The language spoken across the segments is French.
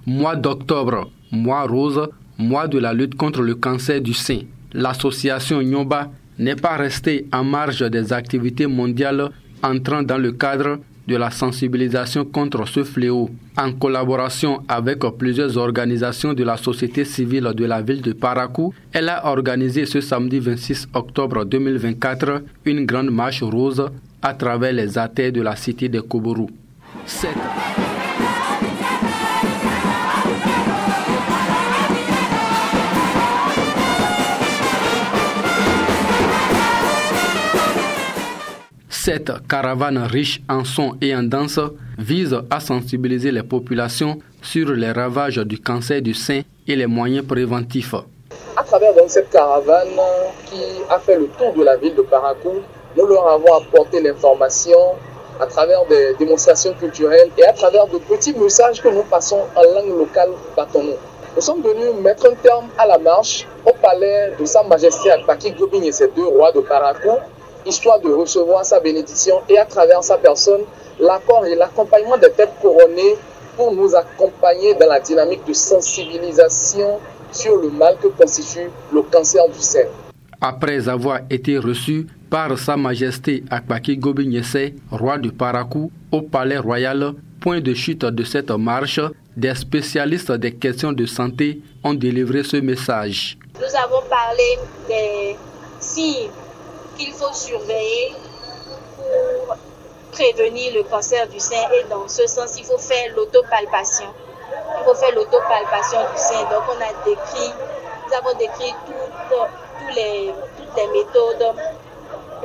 Mois d'octobre, mois rose, mois de la lutte contre le cancer du sein. L'association Nyomba n'est pas restée en marge des activités mondiales entrant dans le cadre de la sensibilisation contre ce fléau. En collaboration avec plusieurs organisations de la société civile de la ville de Parakou, elle a organisé ce samedi 26 octobre 2024 une grande marche rose à travers les artères de la cité de Koubourou. Cette caravane riche en sons et en danse vise à sensibiliser les populations sur les ravages du cancer du sein et les moyens préventifs. À travers donc cette caravane qui a fait le tour de la ville de Parakou, nous leur avons apporté l'information à travers des démonstrations culturelles et à travers de petits messages que nous passons en langue locale bâtonneau. Nous sommes venus mettre un terme à la marche au palais de Sa Majesté Akpaki Gobing et ses deux rois de Parakou, histoire de recevoir sa bénédiction et à travers sa personne, l'accord et l'accompagnement des têtes couronnées pour nous accompagner dans la dynamique de sensibilisation sur le mal que constitue le cancer du sein. Après avoir été reçu par Sa Majesté Akpaki Gobing-Yessé, roi de Parakou, au palais royal, point de chute de cette marche, des spécialistes des questions de santé ont délivré ce message. Nous avons parlé des signes qu'il faut surveiller pour prévenir le cancer du sein et dans ce sens, il faut faire l'autopalpation. Il faut faire l'autopalpation du sein. Donc nous avons décrit toutes les méthodes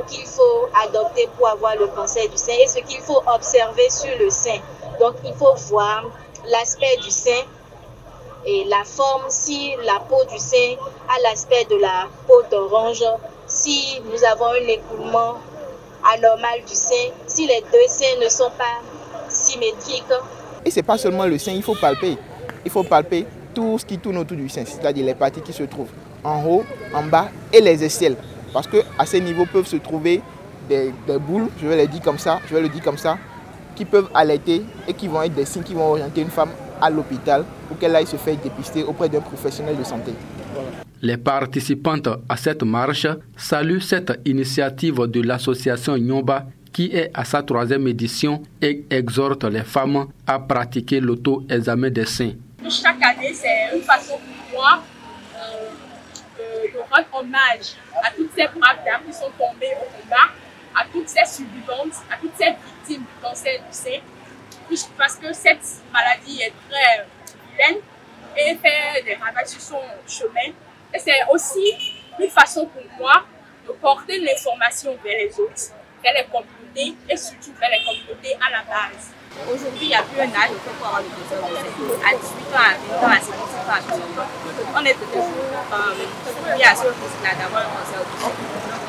qu'il faut adopter pour avoir le cancer du sein et ce qu'il faut observer sur le sein. Donc il faut voir l'aspect du sein et la forme, si la peau du sein a l'aspect de la peau d'orange, si nous avons un écoulement anormal du sein, si les deux seins ne sont pas symétriques. Et ce n'est pas seulement le sein, il faut palper. Il faut palper tout ce qui tourne autour du sein, c'est-à-dire les parties qui se trouvent en haut, en bas et les aisselles. Parce qu'à ces niveaux peuvent se trouver des boules, je vais le dire comme ça, qui peuvent allaiter et qui vont être des signes qui vont orienter une femme à l'hôpital pour qu'elle aille se faire dépister auprès d'un professionnel de santé. Les participantes à cette marche saluent cette initiative de l'association Nyomba qui est à sa 3e édition et exhorte les femmes à pratiquer l'auto-examen des seins. Chaque année, c'est une façon pour moi de rendre hommage à toutes ces braves dames qui sont tombées au combat, à toutes ces survivantes, à toutes ces victimes du cancer du sein, parce que cette maladie est très vilaine et fait des ravages sur son chemin. Et c'est aussi une façon pour moi de porter l'information vers les autres, vers les communautés et surtout vers les communautés à la base. Aujourd'hui, il n'y a plus un âge pour avoir le cancer du sein. À 18 ans, à 20 ans, à 50 ans, à 60 ans, on est toujours mis à ce risque-là d'avoir un cancer du sein.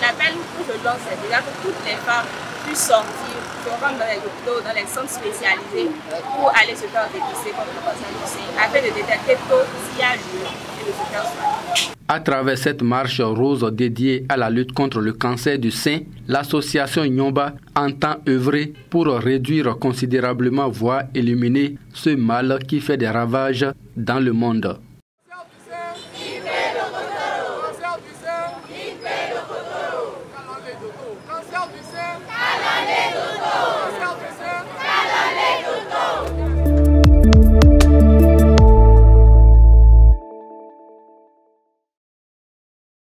L'appel que je lance, c'est déjà que toutes les femmes puissent sortir, se rendre dans les hôpitaux, dans les centres spécialisés pour aller se faire dépister contre le cancer du sein, afin de détecter tôt s'il y a lieu et de se faire soigner. À travers cette marche rose dédiée à la lutte contre le cancer du sein, l'association Nyomba entend œuvrer pour réduire considérablement, voire éliminer ce mal qui fait des ravages dans le monde.